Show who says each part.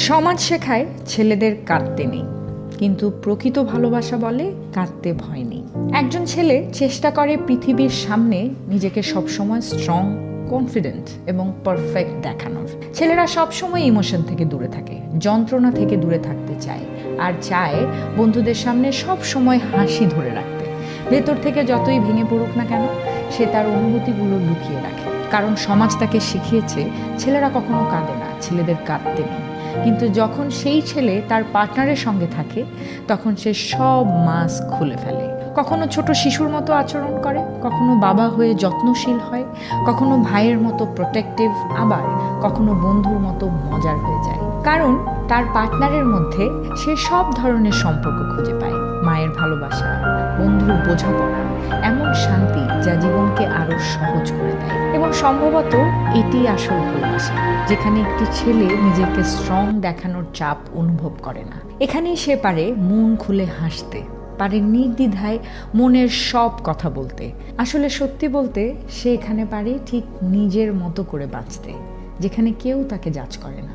Speaker 1: সমাজ শেখায় ছেলেদের কাঁদতে নেই, কিন্তু প্রকৃত ভালোবাসা বলে কাঁদতে ভয় নেই। একজন ছেলে চেষ্টা করে পৃথিবীর সামনে নিজেকে সবসময় স্ট্রং, কনফিডেন্ট এবং পারফেক্ট দেখানোর। ছেলেরা সবসময় ইমোশন থেকে দূরে থাকে, যন্ত্রণা থেকে দূরে থাকতে চায়, আর চায় বন্ধুদের সামনে সব সময় হাসি ধরে রাখতে। ভেতর থেকে যতই ভেঙে পড়ুক না কেন, সে তার অনুভূতিগুলো লুকিয়ে রাখে, কারণ সমাজ তাকে শিখিয়েছে ছেলেরা কখনো কাঁদে না, ছেলেদের কাঁদতে নেই। কিন্তু যখন সেই ছেলে তার পার্টনারের সঙ্গে থাকে, তখন সে সব মাস্ক খুলে ফেলে। কখনো ছোট শিশুর মতো আচরণ করে, কখনো বাবা হয়ে যত্নশীল হয়, কখনো ভাইয়ের মতো প্রোটেক্টিভ, আবার কখনো বন্ধুর মতো মজার হয়ে যায়। কারণ তার পার্টনারের মধ্যে সে সব ধরনের সম্পর্ক খুঁজে পায়, মায়ের ভালোবাসা, বন্ধুর বোঝাপড়া, এমন শান্তি যা জীবনকে আরো সহজ করে দেয়। এবং সম্ভবত এটি আসল ভালোবাসা, যেখানে একটি ছেলে নিজেকে স্ট্রং দেখানোর চাপ অনুভব করে না। এখানেই সে পারে মন খুলে হাসতে, পারে নির্দ্বিধায় মনের সব কথা বলতে। আসলে সত্যি বলতে সে এখানে পারে ঠিক নিজের মতো করে বাঁচতে, যেখানে কেউ তাকে জাজ করে না।